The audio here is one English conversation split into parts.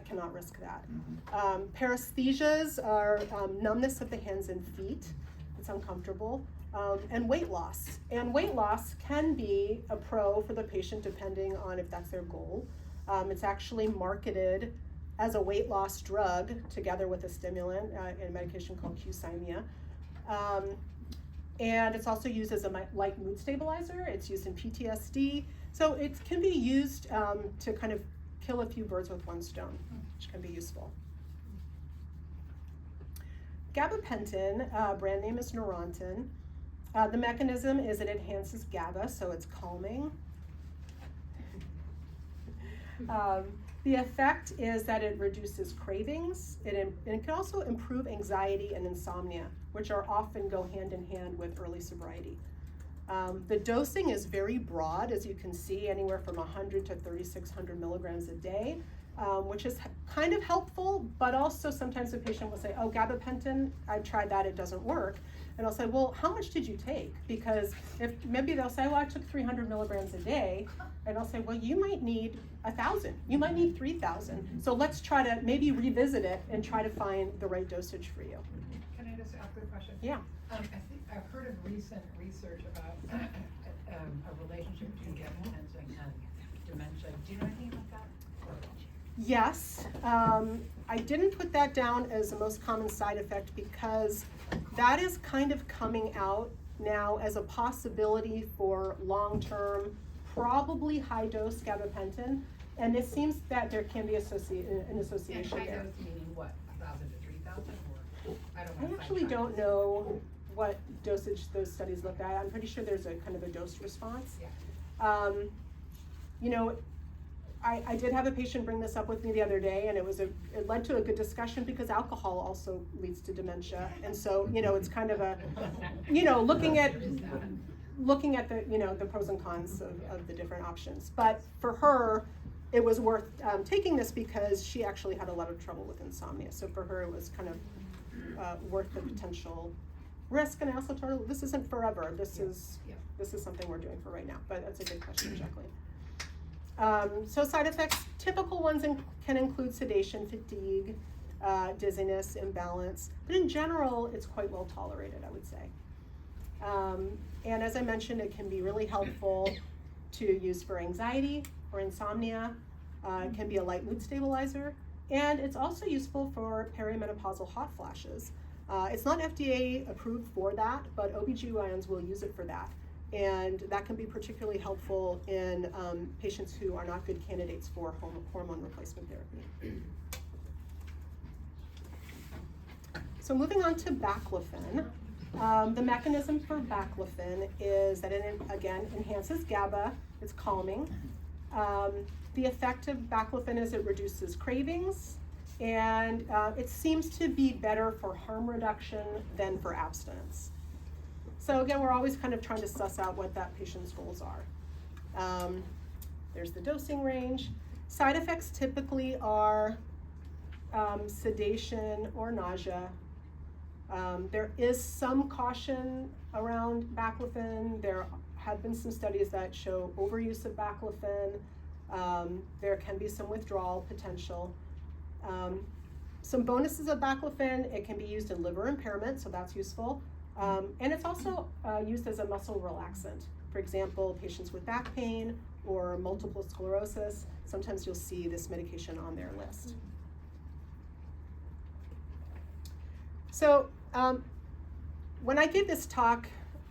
cannot risk that. Paresthesias are numbness of the hands and feet. It's uncomfortable. And weight loss. And weight loss can be a pro for the patient depending on if that's their goal. It's actually marketed as a weight loss drug together with a stimulant and medication called Qsymia. And it's also used as a light mood stabilizer. It's used in PTSD. So it can be used to kind of kill a few birds with one stone, which can be useful. Gabapentin, brand name is Neurontin. The mechanism is it enhances GABA, so it's calming. The effect is that it reduces cravings. It can also improve anxiety and insomnia, which are often go hand in hand with early sobriety. The dosing is very broad, as you can see, anywhere from 100 to 3,600 milligrams a day, which is kind of helpful, but also sometimes the patient will say, oh, gabapentin, I've tried that, it doesn't work. And I'll say, well, how much did you take? Because if maybe they'll say, well, I took 300 milligrams a day. And I'll say, well, you might need 1,000. You might need 3,000. So let's try to maybe revisit it and try to find the right dosage for you. Can I just ask a question? Yeah. I think I've heard of recent research about a relationship between gabapentin and dementia. Do you know anything about that? Yes. I didn't put that down as the most common side effect because that is kind of coming out now as a possibility for long-term, probably high-dose gabapentin, and it seems that there can be an association And high there. dose meaning what, 1,000 to 3,000, or I don't know. I actually don't know what dosage those studies looked at. I'm pretty sure there's a kind of a dose response. Yeah. You know, I did have a patient bring this up with me the other day, and it led to a good discussion because alcohol also leads to dementia, and so you know it's kind of a, you know, looking at the the pros and cons of the different options. But for her, it was worth taking this because she actually had a lot of trouble with insomnia. So for her, it was kind of worth the potential risk. And I also told her this isn't forever. This is something we're doing for right now. But that's a good question, Jacqueline. So side effects, typical ones can include sedation, fatigue, dizziness, imbalance, but in general, it's quite well tolerated, I would say. And as I mentioned, it can be really helpful to use for anxiety or insomnia. It can be a light mood stabilizer, and it's also useful for perimenopausal hot flashes. It's not FDA approved for that, but OBGYNs will use it for that. And that can be particularly helpful in patients who are not good candidates for hormone replacement therapy. So moving on to baclofen. The mechanism for baclofen is that it, again, enhances GABA. It's calming. The effect of baclofen is it reduces cravings, and it seems to be better for harm reduction than for abstinence. So again, we're always kind of trying to suss out what that patient's goals are. There's the dosing range. Side effects typically are sedation or nausea. There is some caution around baclofen. There have been some studies that show overuse of baclofen. There can be some withdrawal potential. Some bonuses of baclofen, it can be used in liver impairment, so that's useful. And it's also used as a muscle relaxant. For example, patients with back pain or multiple sclerosis, sometimes you'll see this medication on their list. So when I gave this talk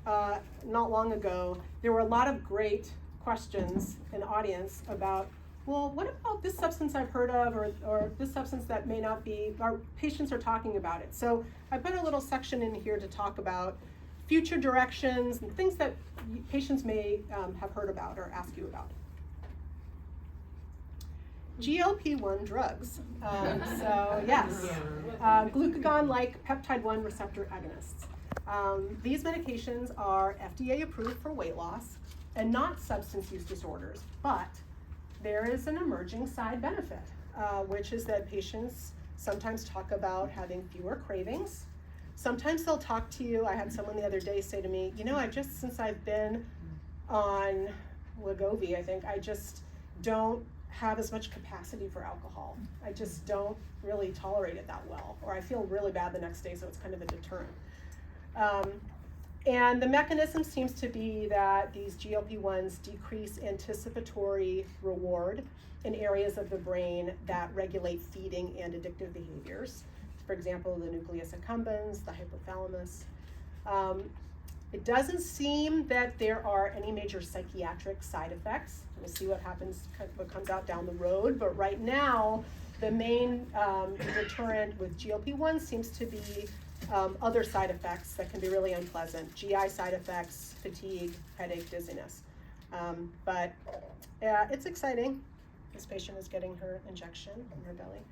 not long ago, there were a lot of great questions in the audience about, well, what about this substance I've heard of, or this substance that may not be, our patients are talking about it. So I put a little section in here to talk about future directions and things that patients may have heard about or ask you about. GLP-1 drugs. So yes, glucagon-like peptide-1 receptor agonists. These medications are FDA approved for weight loss and not substance use disorders, but there is an emerging side benefit, which is that patients sometimes talk about having fewer cravings. Sometimes they'll talk to you. I had someone the other day say to me, you know, since I've been on Wegovy, I think I just don't have as much capacity for alcohol. I just don't really tolerate it that well, or I feel really bad the next day, so it's kind of a deterrent. And the mechanism seems to be that these GLP-1s decrease anticipatory reward in areas of the brain that regulate feeding and addictive behaviors. For example, the nucleus accumbens, the hypothalamus. It doesn't seem that there are any major psychiatric side effects. We'll see what happens, what comes out down the road, but right now, the main deterrent with GLP-1 seems to be other side effects that can be really unpleasant. GI side effects, fatigue, headache, dizziness. But it's exciting. This patient is getting her injection in her belly.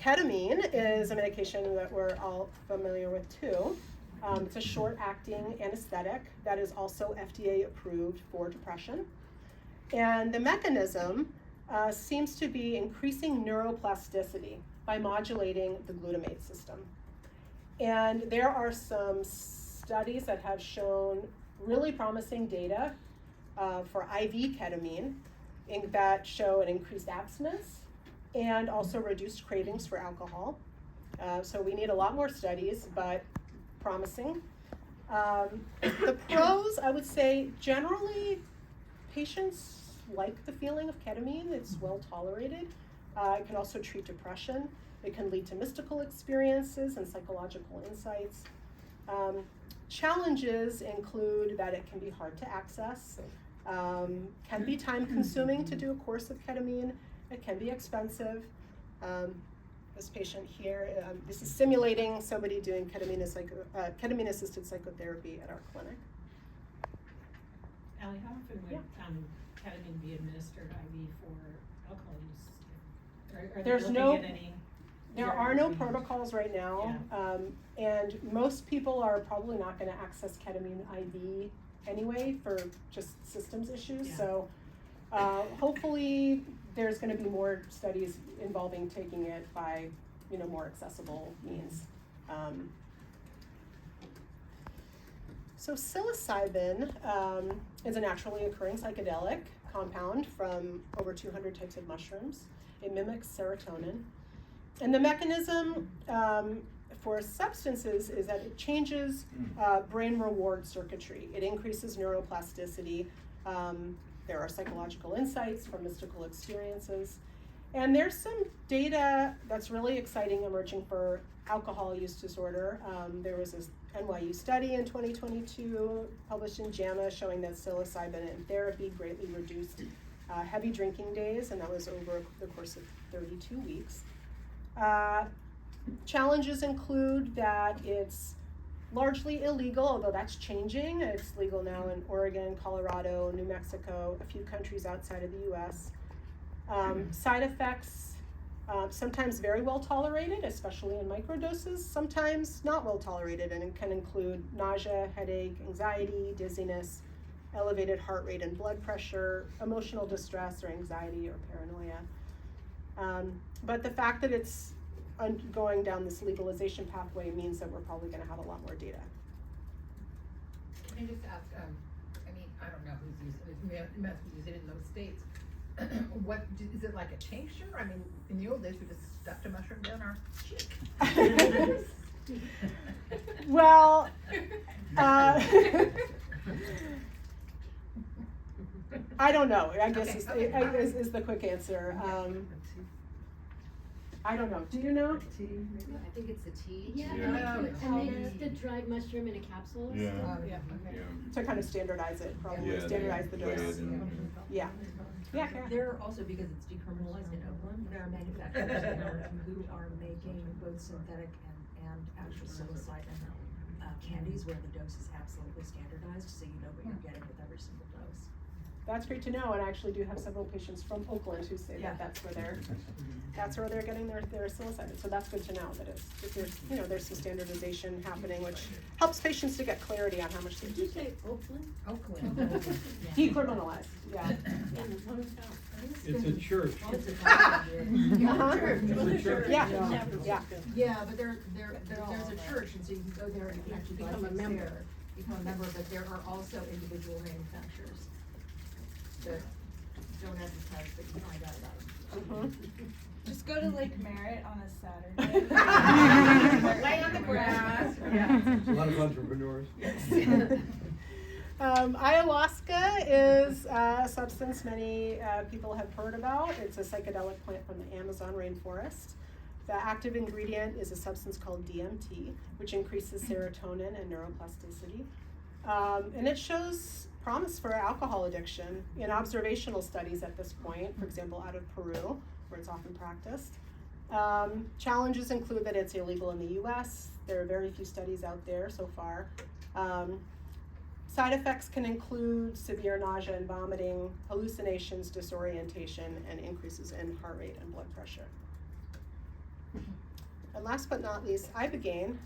Ketamine is a medication that we're all familiar with too. It's a short-acting anesthetic that is also FDA approved for depression. And the mechanism seems to be increasing neuroplasticity by modulating the glutamate system. And there are some studies that have shown really promising data for IV ketamine that show an increased abstinence and also reduced cravings for alcohol. So we need a lot more studies, but promising. The pros, I would say, generally, patients like the feeling of ketamine. It's well tolerated. It can also treat depression. It can lead to mystical experiences and psychological insights. Challenges include that it can be hard to access, can be time-consuming to do a course of ketamine. It can be expensive. This patient here, this is simulating somebody doing ketamine-assisted psychotherapy at our clinic. Allie, how often would ketamine be administered IV for alcohol use? Are they looking at any? There are no protocols right now, and most people are probably not going to access ketamine IV anyway for just systems issues. Yeah. So hopefully there's going to be more studies involving taking it by, more accessible means. So psilocybin is a naturally occurring psychedelic compound from over 200 types of mushrooms. It mimics serotonin. And the mechanism for substances is that it changes brain reward circuitry. It increases neuroplasticity. There are psychological insights from mystical experiences. And there's some data that's really exciting emerging for alcohol use disorder. There was this NYU study in 2022 published in JAMA showing that psilocybin in therapy greatly reduced heavy drinking days, and that was over the course of 32 weeks. Challenges include that it's largely illegal, although that's changing. It's legal now in Oregon, Colorado, New Mexico, a few countries outside of the US. Side effects, sometimes very well tolerated, especially in microdoses, sometimes not well tolerated, and it can include nausea, headache, anxiety, dizziness, elevated heart rate and blood pressure, emotional distress or anxiety or paranoia. But the fact that it's going down this legalization pathway means that we're probably going to have a lot more data. Can I just ask, I don't know who's using it, who must use it in those states. What, is it like a tincture? In the old days, we just stuffed a mushroom down our cheek. Well, I don't know, I guess is the quick answer. I don't know. Do you know? I think it's the tea. Yeah, and they used the dried mushroom in a capsule. To kind of standardize it, probably standardize the dose. Yeah. There are also, because it's decriminalized in Oakland, there are manufacturers who are making both synthetic and actual psilocybin candies where the dose is absolutely standardized, so you know what you're getting with every single dose. That's great to know, and I actually do have several patients from Oakland who say that that's where they're getting their psilocybin. So that's good to know that there's some standardization happening, which helps patients to get clarity on how much they Did you say Oakland? Oakland. Decriminalized. Yeah. It's a church. It's a church. Yeah, but there's a church, and so you can go there and you can actually become a member. But there are also individual manufacturers that don't advertise, but you find out about them. Just go to Lake Merritt on a Saturday. Lay on the grass. There's a lot of entrepreneurs. Ayahuasca is a substance many people have heard about. It's a psychedelic plant from the Amazon rainforest. The active ingredient is a substance called DMT, which increases serotonin and neuroplasticity. And it shows promise for alcohol addiction in observational studies at this point, for example, out of Peru, where it's often practiced. Challenges include that it's illegal in the US. There are very few studies out there so far. Side effects can include severe nausea and vomiting, hallucinations, disorientation, and increases in heart rate and blood pressure. And last but not least, Ibogaine.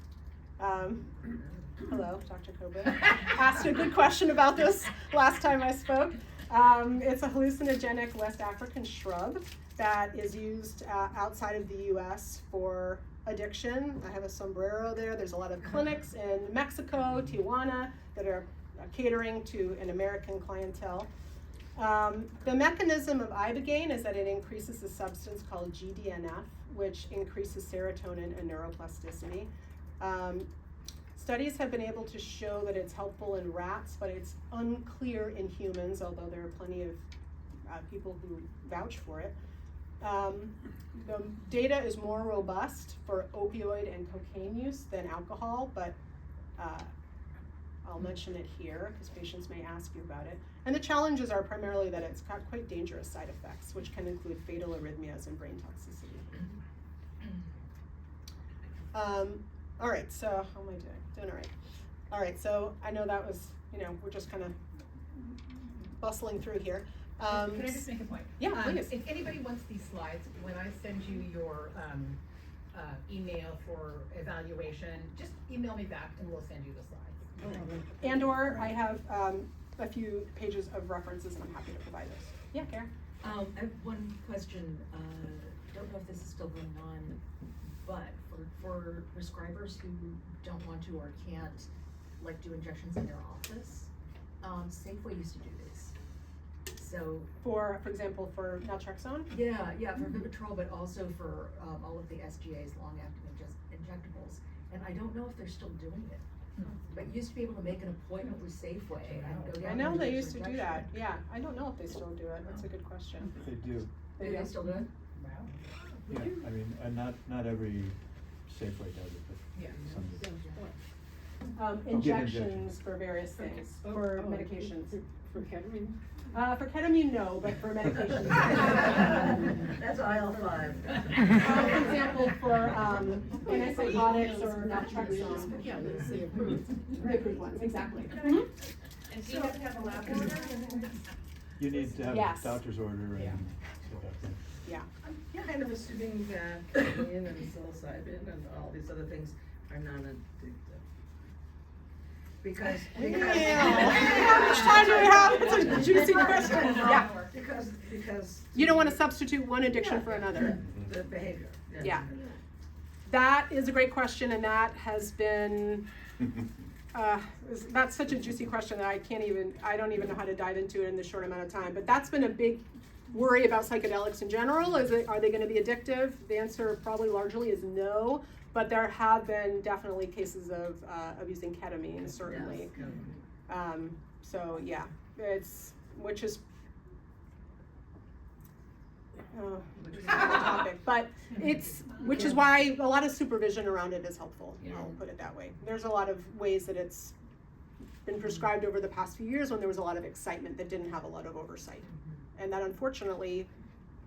Hello, Dr. Coburn. Asked a good question about this last time I spoke. It's a hallucinogenic West African shrub that is used outside of the US for addiction. I have a sombrero there. There's a lot of clinics in Mexico, Tijuana, that are catering to an American clientele. The mechanism of Ibogaine is that it increases a substance called GDNF, which increases serotonin and neuroplasticity. Studies have been able to show that it's helpful in rats, but it's unclear in humans, although there are plenty of people who vouch for it. The data is more robust for opioid and cocaine use than alcohol, but I'll mention it here because patients may ask you about it. And the challenges are primarily that it's got quite dangerous side effects, which can include fatal arrhythmias and brain toxicity. All right, so how am I doing? Doing all right. All right, so I know that was, we're just kind of bustling through here. Can I just make a point? Yeah, please. If anybody wants these slides, when I send you your email for evaluation, just email me back and we'll send you the slides. And or I have a few pages of references and I'm happy to provide those. Yeah, Karen? I have one question, don't know if this is still going on, but for prescribers who don't want to or can't do injections in their office, Safeway used to do this. So For example, for naltrexone? yeah, for Vivitrol, but also for all of the SGAs, long-acting injectables, and I don't know if they're still doing it. But you used to be able to make an appointment with Safeway and go down. I know and they get used to your do that, injection. yeah. I don't know if they still do it, that's a good question. They do. Do they still do it? Yeah, I mean, not every Safeway does it, but Yeah. some do. Injections for various things, for medications. For ketamine? For ketamine, no, but for medications. That's aisle 5. For example, for antipsychotics or naltrexone. Yeah, let's say approved. The approved ones, exactly. And do you have to have a lab order? You need to have Yes. a doctor's order and Yeah. stuff like that. Yeah. I'm kind of assuming that ketamine and psilocybin and all these other things are non-addictive. Because How much time do we have? It's a juicy question. Yeah. because You don't want to substitute one addiction for another. the behavior. Yeah. That is a great question, and that has been, that's such a juicy question that I don't even know how to dive into it in this short amount of time. But that's been a big worry about psychedelics in general. Are they going to be addictive? The answer probably largely is no. But there have been definitely cases of using ketamine, certainly. Yes. So yeah, which is a topic, but which is why a lot of supervision around it is helpful. I'll put it that way. There's a lot of ways that it's been prescribed over the past few years when there was a lot of excitement that didn't have a lot of oversight, and that unfortunately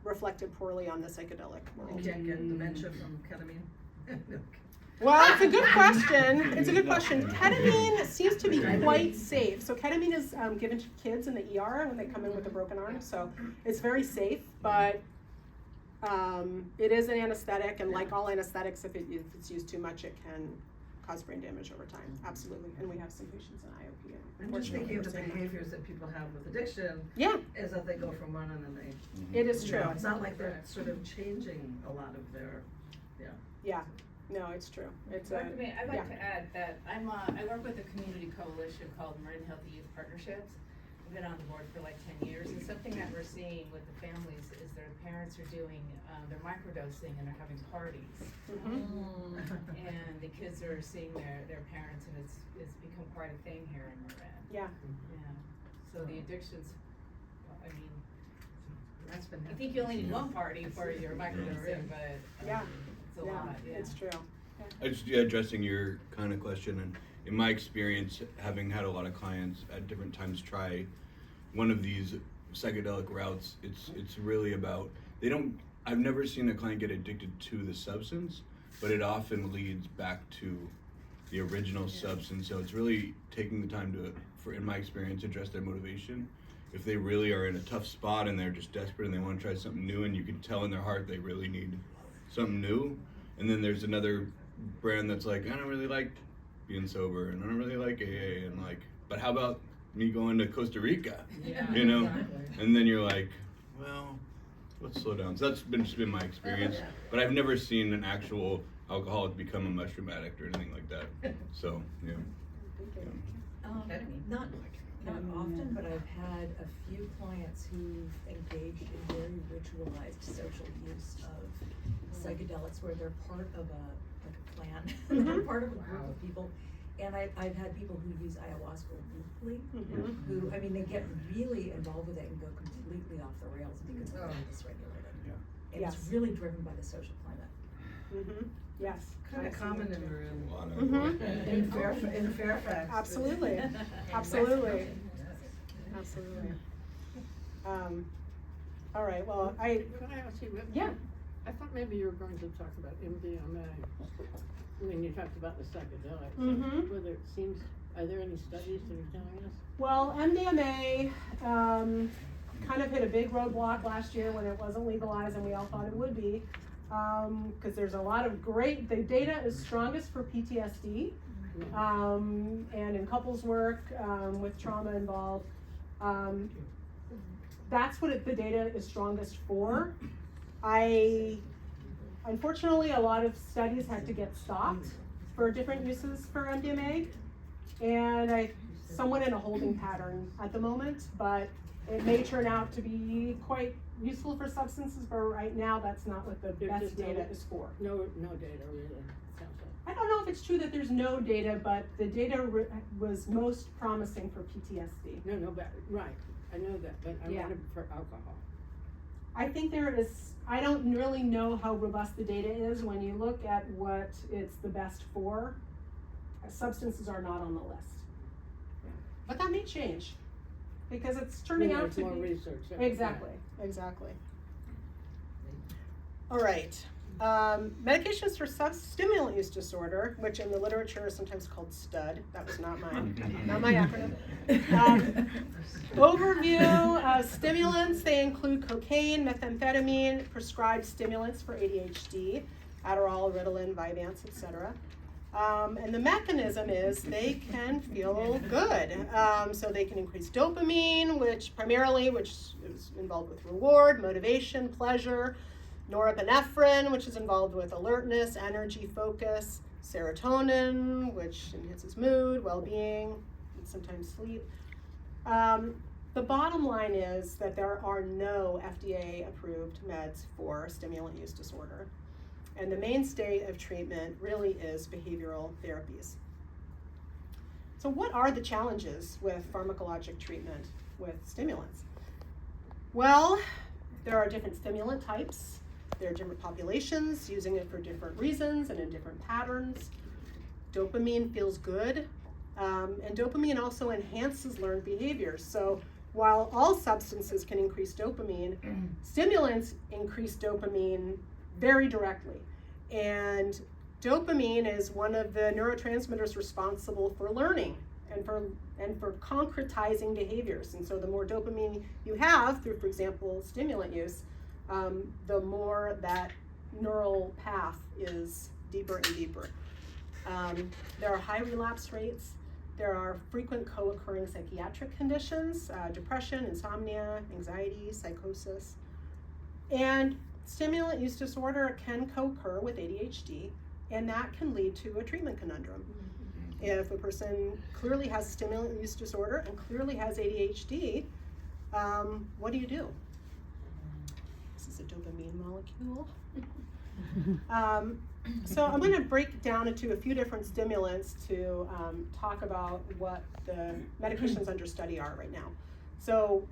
reflected poorly on the psychedelic world. You can't get dementia from ketamine. Well, it's a good question. It's a good question. Ketamine seems to be quite safe. So ketamine is given to kids in the ER when they come in with a broken arm. So it's very safe, but it is an anesthetic, and like all anesthetics, if it's used too much, it can cause brain damage over time. Absolutely. And we have some patients in IOP. I'm just thinking of the behaviors that people have with addiction. Yeah, Is that they go from one and then they. it is true. It's not like they're sort of changing a lot of their, Yeah. No, it's true. It's Dr. May, I'd like yeah. to add that I work with a community coalition called Marin Healthy Youth Partnerships. been on the board for like 10 years, and something that we're seeing with the families is their parents are doing, they're microdosing and they're having parties. And the kids are seeing their parents, and it's become quite a thing here in Marin. Yeah. Yeah. So the addictions, I mean, That's been. I think you only need one party for your microdosing, but Yeah. it's a lot, yeah. It's true. I just addressing your kind of question, and in my experience, having had a lot of clients at different times try one of these psychedelic routes, it's really about I've never seen a client get addicted to the substance, but it often leads back to the original substance. So it's really taking the time to, in my experience, address their motivation. If they really are in a tough spot and they're just desperate and they want to try something new, and you can tell in their heart they really need something new. And then there's another brand that's like, I don't really like being sober, and I don't really like AA, and like, but how about me going to Costa Rica? Yeah, You know? exactly. And then you're like, well, let's slow down. So that's just been my experience. But I've never seen an actual alcoholic become a mushroom addict or anything like that. So, yeah. Ketamine. Not often, but I've had a few clients who've engaged in very ritualized social use of psychedelics, where they're part of a clan, they're part of a group of people. And I've had people who use ayahuasca weekly, who, I mean, they get really involved with it and go completely off the rails because they're very dysregulated. Yeah. And Yes. it's really driven by the social climate. Yes. Kind of common in Marin. A lot of In Fairfax. Absolutely. Absolutely. Absolutely. All right, well, Can I ask you, yeah. I thought maybe you were going to talk about MDMA when you talked about the psychedelics. Whether it seems, are there any studies that are telling us? Well, MDMA kind of hit a big roadblock last year when it wasn't legalized, and we all thought it would be, because there's a lot of the data is strongest for PTSD, and in couples work with trauma involved. That's what the data is strongest for. Unfortunately, a lot of studies had to get stopped for different uses for MDMA, and I'm somewhat in a holding pattern at the moment, but it may turn out to be quite useful for substances, but right now that's not what the There's best just no- data is for. No data really, it sounds like. I don't know if it's true that there's no data, but the data was most promising for PTSD. No, but, right, I know that, but I Yeah. wanted for alcohol. I think I don't really know how robust the data is when you look at what it's the best for. Substances are not on the list. But that may change, because it's turning out to There's be. more research. Exactly. All right. Medications for stimulant use disorder, which in the literature is sometimes called STUD. That was not my acronym. Overview of stimulants. They include cocaine, methamphetamine, prescribed stimulants for ADHD, Adderall, Ritalin, Vyvanse, etc. And the mechanism is they can feel good. So they can increase dopamine, which is involved with reward, motivation, pleasure. Norepinephrine, which is involved with alertness, energy, focus. Serotonin, which enhances mood, well-being, and sometimes sleep. The bottom line is that there are no FDA-approved meds for stimulant use disorder. And the mainstay of treatment really is behavioral therapies. So what are the challenges with pharmacologic treatment with stimulants? Well, there are different stimulant types. There are different populations using it for different reasons and in different patterns. Dopamine feels good, and dopamine also enhances learned behaviors. So while all substances can increase dopamine, stimulants increase dopamine very directly. And dopamine is one of the neurotransmitters responsible for learning and for concretizing behaviors. And so the more dopamine you have through, for example, stimulant use, the more that neural path is deeper and deeper. There are high relapse rates. There are frequent co-occurring psychiatric conditions, depression, insomnia, anxiety, psychosis. And stimulant use disorder can co-occur with ADHD, and that can lead to a treatment conundrum. If a person clearly has stimulant use disorder and clearly has ADHD, what do you do? This is a dopamine molecule. So I'm going to break down into a few different stimulants to talk about what the medications under study are right now. So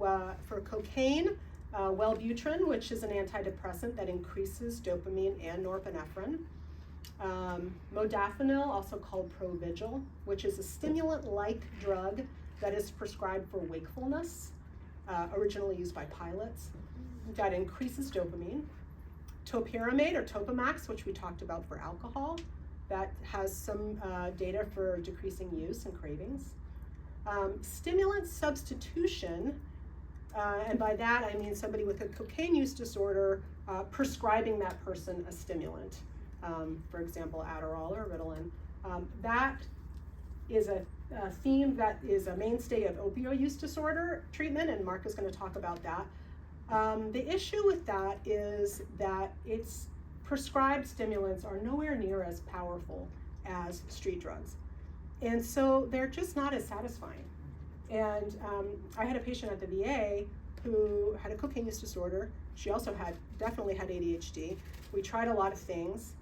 for cocaine, Wellbutrin, which is an antidepressant that increases dopamine and norepinephrine. Modafinil, also called Provigil, which is a stimulant-like drug that is prescribed for wakefulness, originally used by pilots, that increases dopamine. Topiramate or Topamax, which we talked about for alcohol, that has some data for decreasing use and cravings. Stimulant substitution, and by that I mean somebody with a cocaine use disorder prescribing that person a stimulant, for example, Adderall or Ritalin. That is a theme that is a mainstay of opioid use disorder treatment, and Mark is going to talk about that. The issue with that is that its prescribed stimulants are nowhere near as powerful as street drugs. And so they're just not as satisfying. And I had a patient at the VA who had a cocaine use disorder. She also definitely had ADHD. We tried a lot of things.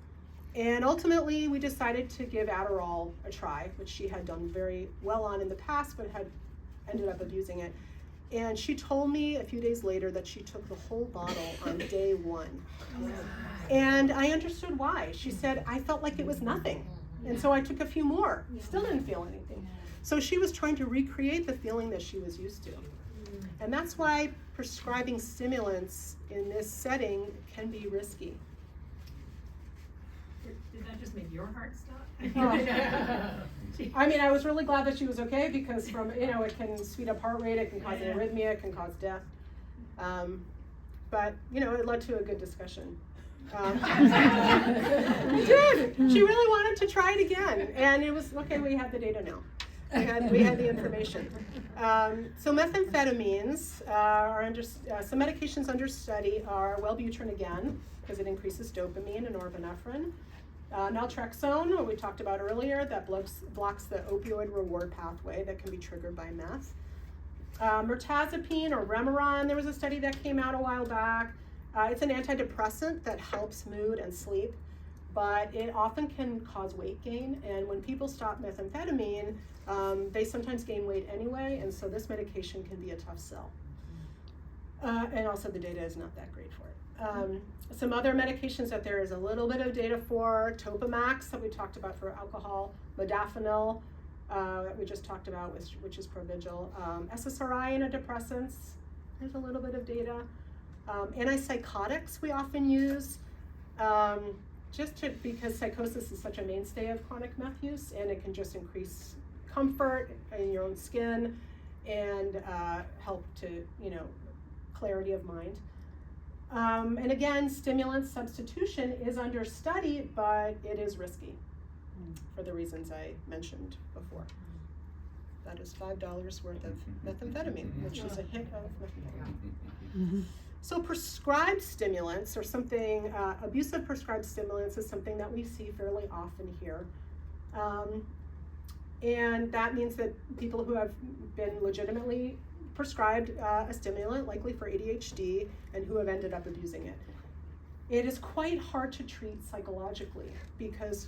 And ultimately we decided to give Adderall a try, which she had done very well on in the past, but had ended up abusing it. And she told me a few days later that she took the whole bottle on day one. And I understood why. She said, I felt like it was nothing. And so I took a few more, still didn't feel anything. So she was trying to recreate the feeling that she was used to. And that's why prescribing stimulants in this setting can be risky. Did that just make your heart stop? I mean, I was really glad that she was okay, because it can speed up heart rate, it can cause arrhythmia, it can cause death. But, it led to a good discussion. We did. She really wanted to try it again. And it was, okay, we have the data now. We had the information. So methamphetamines are some medications under study are Wellbutrin again, because it increases dopamine and norepinephrine. Naltrexone, what we talked about earlier, that blocks the opioid reward pathway that can be triggered by meth. Mirtazapine or Remeron, there was a study that came out a while back. It's an antidepressant that helps mood and sleep, but it often can cause weight gain. And when people stop methamphetamine, they sometimes gain weight anyway, and so this medication can be a tough sell. And also the data is not that great for it. Some other medications that there is a little bit of data for, Topamax that we talked about for alcohol, Modafinil that we just talked about, which is Provigil, SSRI antidepressants, there's a little bit of data. Antipsychotics we often use, because psychosis is such a mainstay of chronic meth use, and it can just increase comfort in your own skin and help to, clarity of mind. And again, stimulant substitution is under study, but it is risky for the reasons I mentioned before. That is $5 worth of methamphetamine, which is a hit of methamphetamine. So prescribed stimulants or something, abusive prescribed stimulants is something that we see fairly often here. And that means that people who have been legitimately prescribed a stimulant, likely for ADHD, and who have ended up abusing it. It is quite hard to treat psychologically, because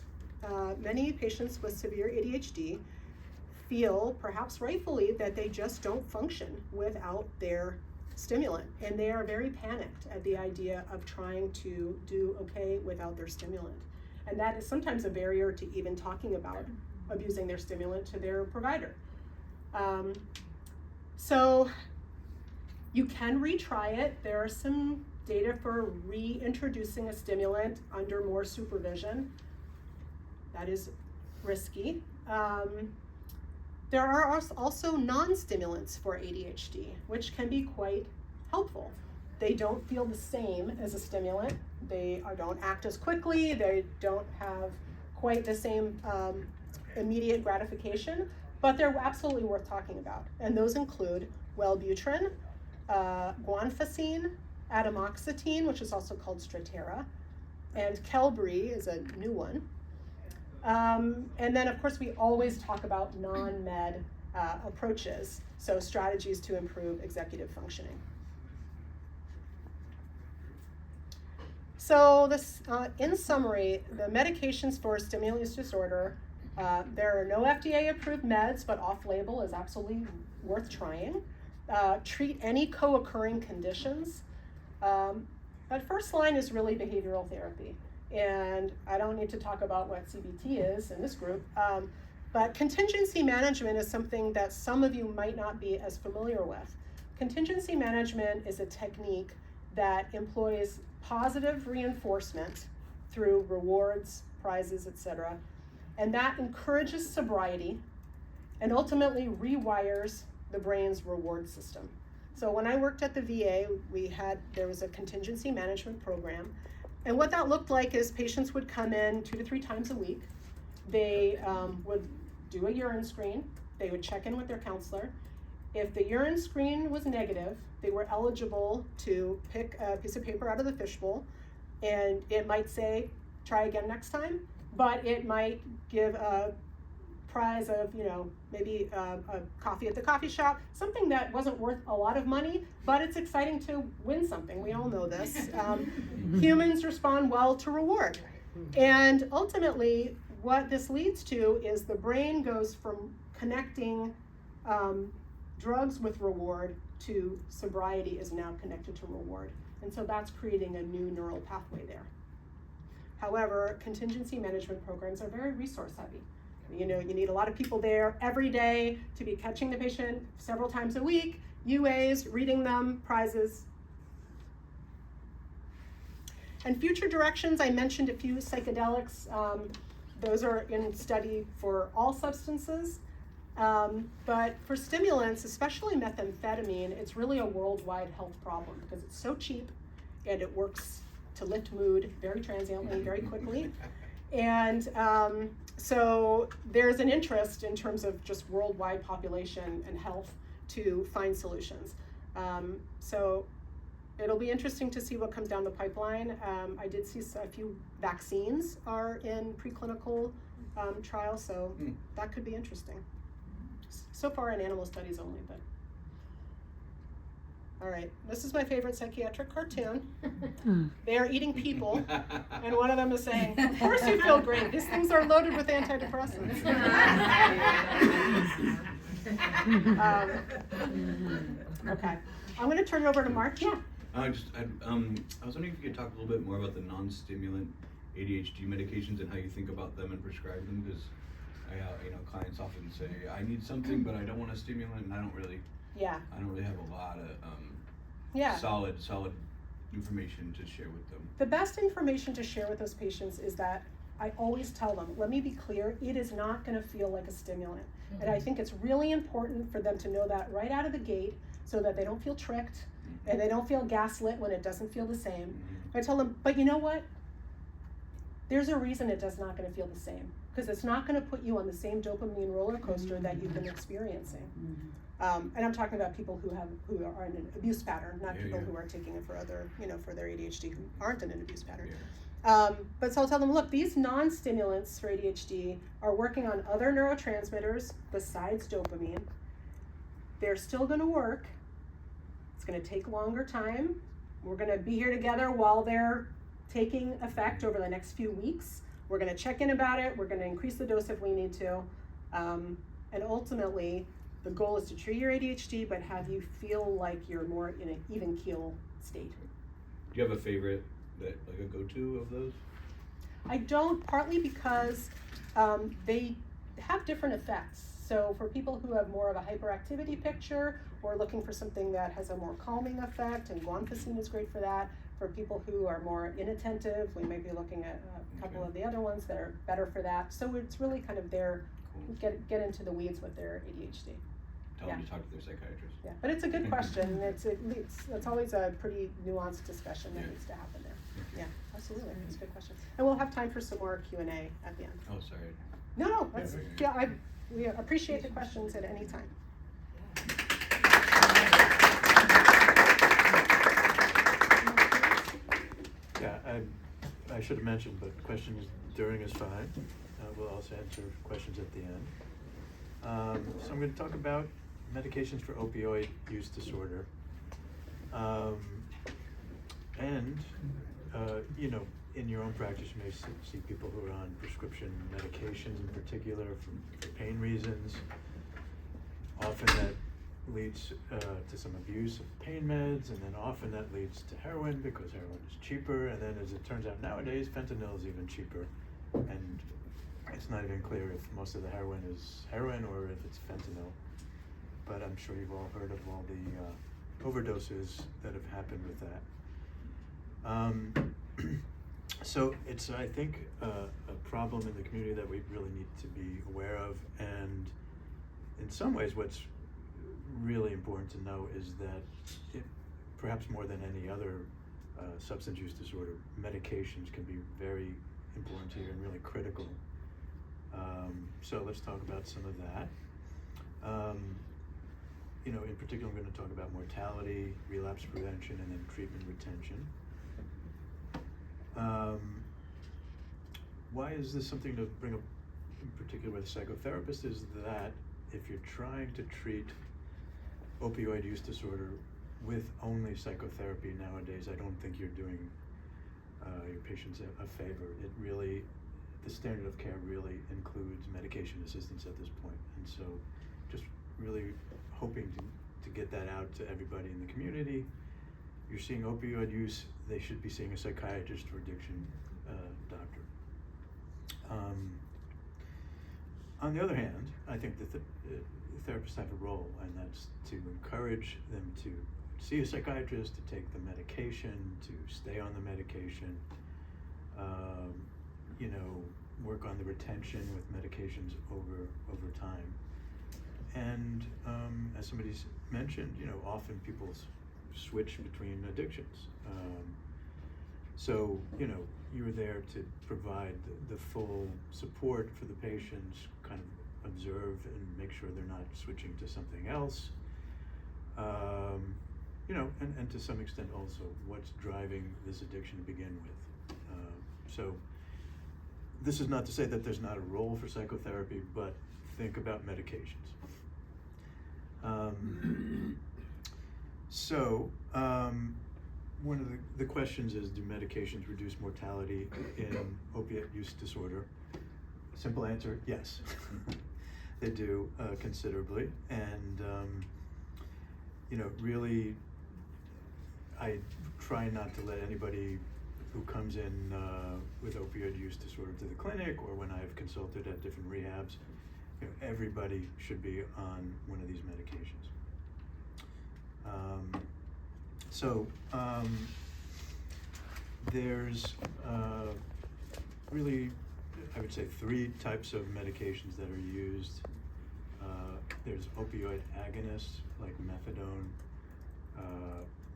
many patients with severe ADHD feel, perhaps rightfully, that they just don't function without their stimulant, and they are very panicked at the idea of trying to do okay without their stimulant. And that is sometimes a barrier to even talking about abusing their stimulant to their provider. So you can retry it. There are some data for reintroducing a stimulant under more supervision. That is risky. There are also non-stimulants for ADHD, which can be quite helpful. They don't feel the same as a stimulant. They don't act as quickly. They don't have quite the same immediate gratification, but they're absolutely worth talking about. And those include Wellbutrin, guanfacine, atomoxetine, which is also called Strattera, and Qelbree is a new one. And then, of course, we always talk about non-med approaches, so strategies to improve executive functioning. So this, in summary, the medications for stimulant use disorder, there are no FDA-approved meds, but off-label is absolutely worth trying. Treat any co-occurring conditions. But first line is really behavioral therapy. And I don't need to talk about what CBT is in this group, but contingency management is something that some of you might not be as familiar with. Contingency management is a technique that employs positive reinforcement through rewards, prizes, etc. And that encourages sobriety and ultimately rewires the brain's reward system. So when I worked at the VA, there was a contingency management program. And what that looked like is patients would come in 2 to 3 times a week. They would do a urine screen. They would check in with their counselor. If the urine screen was negative, they were eligible to pick a piece of paper out of the fishbowl, and it might say, try again next time, but it might give a prize of, maybe a coffee at the coffee shop, something that wasn't worth a lot of money, but it's exciting to win something. We all know this. Humans respond well to reward. And ultimately, what this leads to is the brain goes from connecting drugs with reward to sobriety is now connected to reward. And so that's creating a new neural pathway there. However, contingency management programs are very resource heavy. You need a lot of people there every day to be catching the patient several times a week, UAs, reading them, prizes. And future directions, I mentioned a few psychedelics. Those are in study for all substances. But for stimulants, especially methamphetamine, it's really a worldwide health problem because it's so cheap and it works to lift mood very transiently, very quickly. And so there's an interest in terms of just worldwide population and health to find solutions. So it'll be interesting to see what comes down the pipeline. I did see a few vaccines are in preclinical trials, so that could be interesting. So far in animal studies only, but. All right, this is my favorite psychiatric cartoon. They are eating people, and one of them is saying, of course you feel great, these things are loaded with antidepressants. Okay, I'm gonna turn it over to Mark. Yeah. I was wondering if you could talk a little bit more about the non-stimulant ADHD medications and how you think about them and prescribe them, because clients often say, I need something, but I don't want a stimulant, and I don't really have a lot of solid information to share with them. The best information to share with those patients is that I always tell them, let me be clear, it is not going to feel like a stimulant. Mm-hmm. And I think it's really important for them to know that right out of the gate so that they don't feel tricked and they don't feel gaslit when it doesn't feel the same. Mm-hmm. I tell them, but you know what? There's a reason it's not going to feel the same, because it's not going to put you on the same dopamine roller coaster that you've been experiencing. Mm-hmm. And I'm talking about people who are in an abuse pattern, not people who are taking it for other, for their ADHD who aren't in an abuse pattern. Yeah. But so I'll tell them, look, these non-stimulants for ADHD are working on other neurotransmitters besides dopamine. They're still going to work. It's going to take longer time. We're going to be here together while they're taking effect over the next few weeks. We're going to check in about it. We're going to increase the dose if we need to. And ultimately, the goal is to treat your ADHD, but have you feel like you're more in an even keel state. Do you have a favorite, like a go-to of those? I don't, partly because they have different effects. So for people who have more of a hyperactivity picture or looking for something that has a more calming effect, and guanfacine is great for that. For people who are more inattentive, we might be looking at a couple of the other ones that are better for that. So it's really kind of get into the weeds with their ADHD. Tell them to talk to their psychiatrist. Yeah, but it's a good question. It's always a pretty nuanced discussion that needs to happen there. Yeah, absolutely. It's a good question. And we'll have time for some more Q&A at the end. Oh, sorry. No, we appreciate the questions at any time. Yeah, I should have mentioned, but questions during is fine. we'll also answer questions at the end. So I'm going to talk about medications for opioid use disorder. You know, in your own practice, you may see people who are on prescription medications in particular for pain reasons. Often that leads to some abuse of pain meds, and then often that leads to heroin because heroin is cheaper, and then as it turns out nowadays, fentanyl is even cheaper. And it's not even clear if most of the heroin is heroin or if it's fentanyl. But I'm sure you've all heard of all the overdoses that have happened with that. So it's, I think, a problem in the community that we really need to be aware of. And in some ways, what's really important to know is that it, perhaps more than any other substance use disorder, medications can be very important here and really critical. So let's talk about some of that. You know, in particular, I'm going to talk about mortality, relapse prevention, and then treatment retention. Why is this something to bring up in particular with a psychotherapist is that if you're trying to treat opioid use disorder with only psychotherapy nowadays, I don't think you're doing your patients a favor. It really, the standard of care really includes medication assistance at this point. And so just really hoping to get that out to everybody in the community. You're seeing opioid use, they should be seeing a psychiatrist or addiction doctor. On the other hand, I think that the therapists have a role, and that's to encourage them to see a psychiatrist, to take the medication, to stay on the medication, you know, work on the retention with medications over time. And as somebody's mentioned, you know, often people switch between addictions. So, you know, you're there to provide the full support for the patients, kind of observe and make sure they're not switching to something else. You know, and to some extent also what's driving this addiction to begin with. So this is not to say that there's not a role for psychotherapy, but think about medications. One of the questions is, do medications reduce mortality in opiate use disorder? Simple answer, yes. They do considerably. And, you know, really, I try not to let anybody who comes in with opioid use disorder to the clinic, or when I've consulted at different rehabs, you know, everybody should be on one of these medications. There's really, I would say, 3 types of medications that are used. There's opioid agonists like methadone,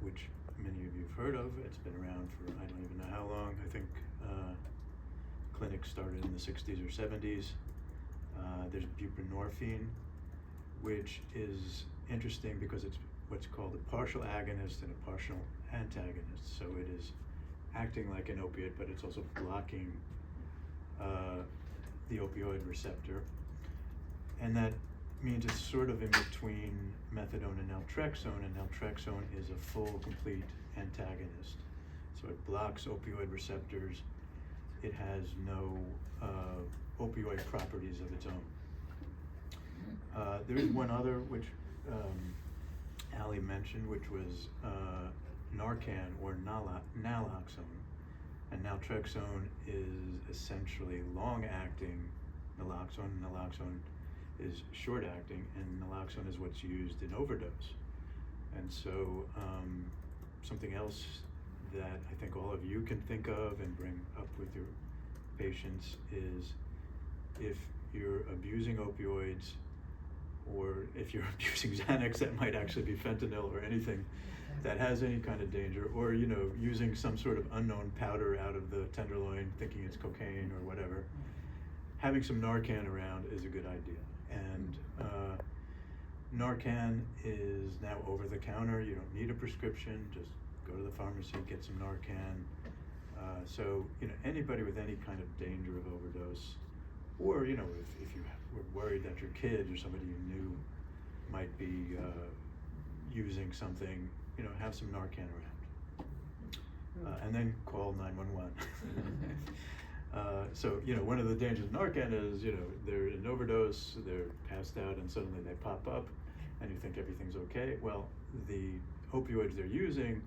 which many of you have heard of. It's been around for I don't even know how long. I think clinics started in the 60s or 70s. There's buprenorphine, which is interesting because it's what's called a partial agonist and a partial antagonist. So it is acting like an opiate, but it's also blocking the opioid receptor. And that means it's sort of in between methadone and naltrexone is a full, complete antagonist. So it blocks opioid receptors. It has no opioid properties of its own. There is one other, which Ali mentioned, which was Narcan or naloxone. And naltrexone is essentially long-acting naloxone. Naloxone is short-acting, and naloxone is what's used in overdose. And so something else that I think all of you can think of and bring up with your patients is if you're abusing opioids, or if you're abusing Xanax, that might actually be fentanyl or anything that has any kind of danger, or, you know, using some sort of unknown powder out of the tenderloin thinking it's cocaine or whatever, having some Narcan around is a good idea. And Narcan is now over the counter. You don't need a prescription, just go to the pharmacy, get some Narcan. So, you know, anybody with any kind of danger of overdose Or, you know, if you were worried that your kid or somebody you knew might be using something, you know, have some Narcan around. And then call 911. So, you know, one of the dangers of Narcan is, you know, they're in overdose, they're passed out, and suddenly they pop up, and you think everything's okay. Well, the opioids they're using